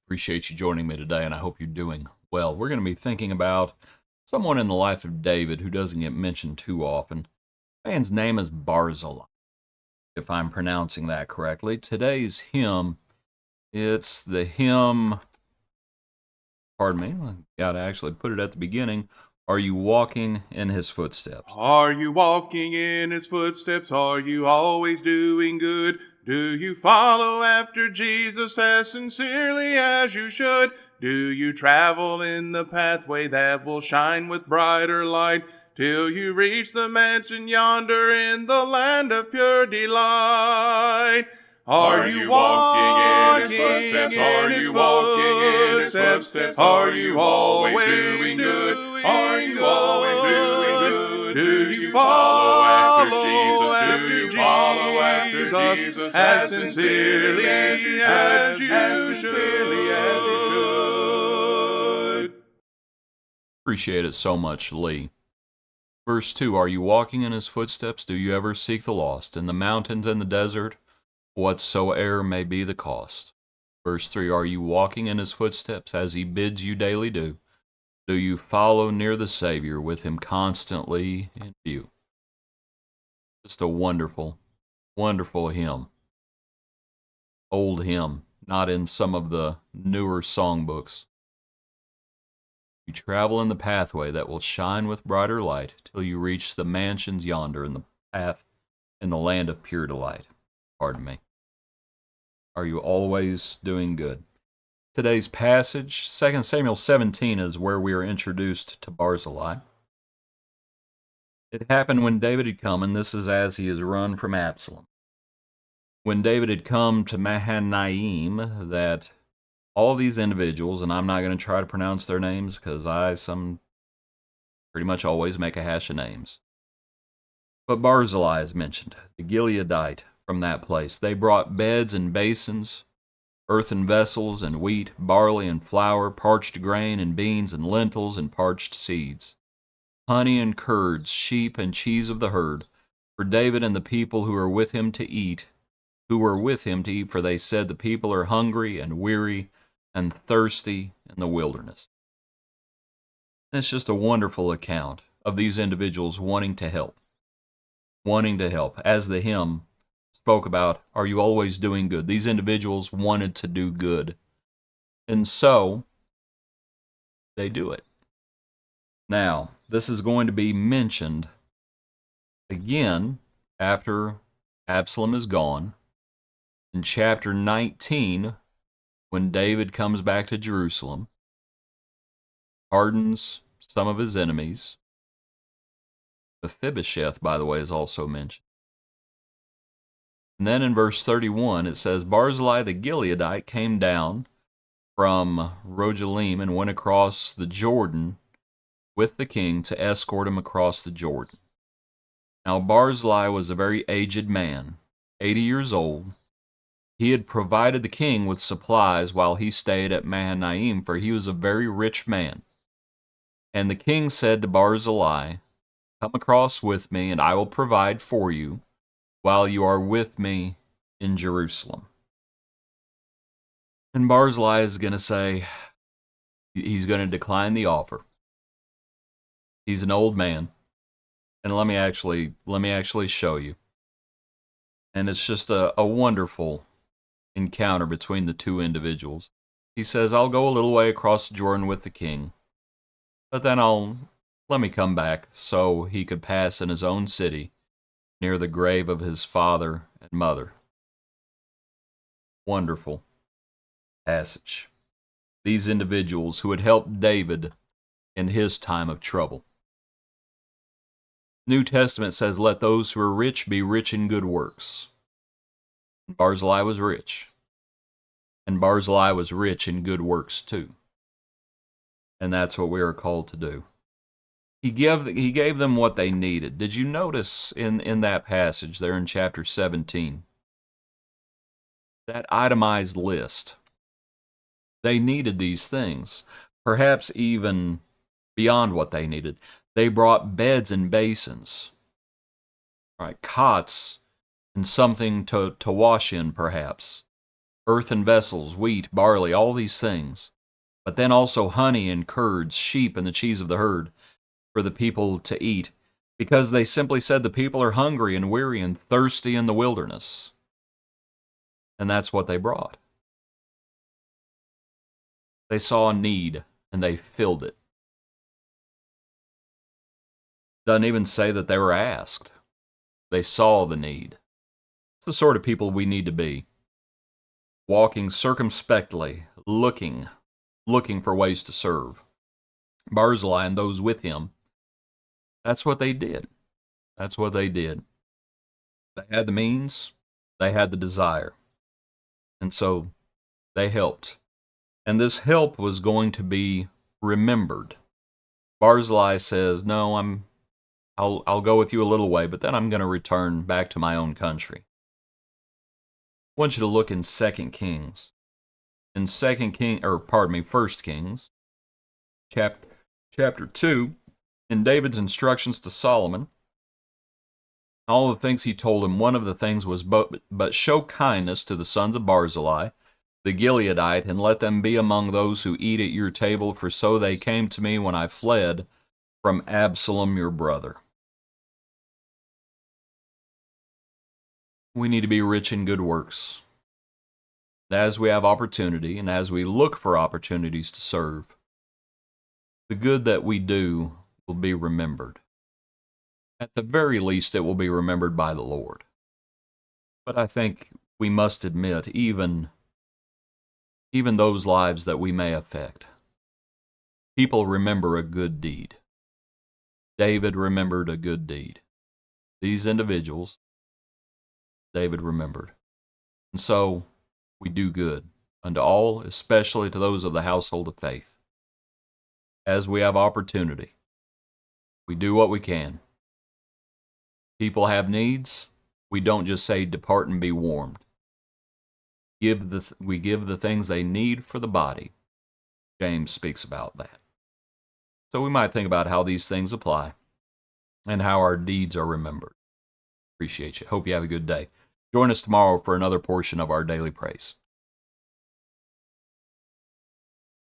Appreciate you joining me today, and I hope you're doing well. We're going to be thinking about someone in the life of David who doesn't get mentioned too often. The man's name is Barzillai, if I'm pronouncing that correctly. Today's hymn, it's the hymn, pardon me, I got to actually put it at the beginning. Are you walking in his footsteps? Are you walking in his footsteps? Are you always doing good? Do you follow after Jesus as sincerely as you should? Do you travel in the pathway that will shine with brighter light till you reach the mansion yonder in the land of pure delight? Are you walking in his footsteps? Are you walking in his footsteps? Are you always doing good? Are you always doing good? Do you follow after Jesus? Do you follow after Jesus as sincerely as you should? Appreciate it so much, Lee. Verse 2, are you walking in his footsteps? Do you ever seek the lost? In the mountains and the desert, whatsoe'er may be the cost. Verse 3, are you walking in his footsteps as he bids you daily do? Do you follow near the Savior with him constantly in view? Just a wonderful, wonderful hymn. Old hymn, not in some of the newer songbooks. You travel in the pathway that will shine with brighter light till you reach the mansions yonder in the path in the land of pure delight. Pardon me. Are you always doing good? Today's passage, 2 Samuel 17, is where we are introduced to Barzillai. It happened when David had come, and this is as he has run from Absalom. When David had come to Mahanaim, that all these individuals, and I'm not going to try to pronounce their names because I pretty much always make a hash of names. But Barzillai is mentioned, the Gileadite from that place. They brought beds and basins, earthen vessels and wheat, barley and flour, parched grain and beans and lentils and parched seeds, honey and curds, sheep and cheese of the herd, for David and the people who were with him to eat, for they said, the people are hungry and weary and thirsty in the wilderness. And it's just a wonderful account of these individuals wanting to help, as the hymn spoke about, are you always doing good? These individuals wanted to do good. And so, they do it. Now, this is going to be mentioned again after Absalom is gone. In chapter 19, when David comes back to Jerusalem, pardons some of his enemies. Mephibosheth, by the way, is also mentioned. And then in verse 31, it says, Barzillai the Gileadite came down from Rogelim and went across the Jordan with the king to escort him across the Jordan. Now Barzillai was a very aged man, 80 years old. He had provided the king with supplies while he stayed at Mahanaim, for he was a very rich man. And the king said to Barzillai, come across with me, and I will provide for you while you are with me in Jerusalem. And Barzillai is going to say, he's going to decline the offer. He's an old man. And let me actually show you. And it's just a wonderful encounter between the two individuals. He says, I'll go a little way across Jordan with the king, but then let me come back so he could pass in his own city near the grave of his father and mother. Wonderful passage. These individuals who had helped David in his time of trouble. New Testament says, let those who are rich be rich in good works. Barzillai was rich. And Barzillai was rich in good works too. And that's what we are called to do. He gave them what they needed. Did you notice in that passage there in chapter 17? That itemized list. They needed these things. Perhaps even beyond what they needed. They brought beds and basins. Right, cots and something to wash in perhaps. earthen vessels, wheat, barley, all these things. But then also honey and curds, sheep and the cheese of the herd for the people to eat, because they simply said the people are hungry and weary and thirsty in the wilderness. And that's what they brought. They saw a need and they filled it. Doesn't even say that they were asked. They saw the need. It's the sort of people we need to be. Walking circumspectly, looking for ways to serve. Barzillai and those with him, that's what they did. That's what they did. They had the means, they had the desire. And so they helped. And this help was going to be remembered. Barzillai says, no, I'll go with you a little way, but then I'm going to return back to my own country. I want you to look in 2 Kings. In 1 Kings, chapter 2, in David's instructions to Solomon, all the things he told him, one of the things was, but show kindness to the sons of Barzillai, the Gileadite, and let them be among those who eat at your table, for so they came to me when I fled from Absalom your brother. We need to be rich in good works. As we have opportunity, and as we look for opportunities to serve, the good that we do will be remembered. At the very least, it will be remembered by the Lord. But I think we must admit, even those lives that we may affect, people remember a good deed. David remembered a good deed. These individuals, David remembered. And so, we do good unto all, especially to those of the household of faith. As we have opportunity, we do what we can. People have needs. We don't just say, depart and be warmed. We give the things they need for the body. James speaks about that. So we might think about how these things apply and how our deeds are remembered. Appreciate you. Hope you have a good day. Join us tomorrow for another portion of our Daily Praise.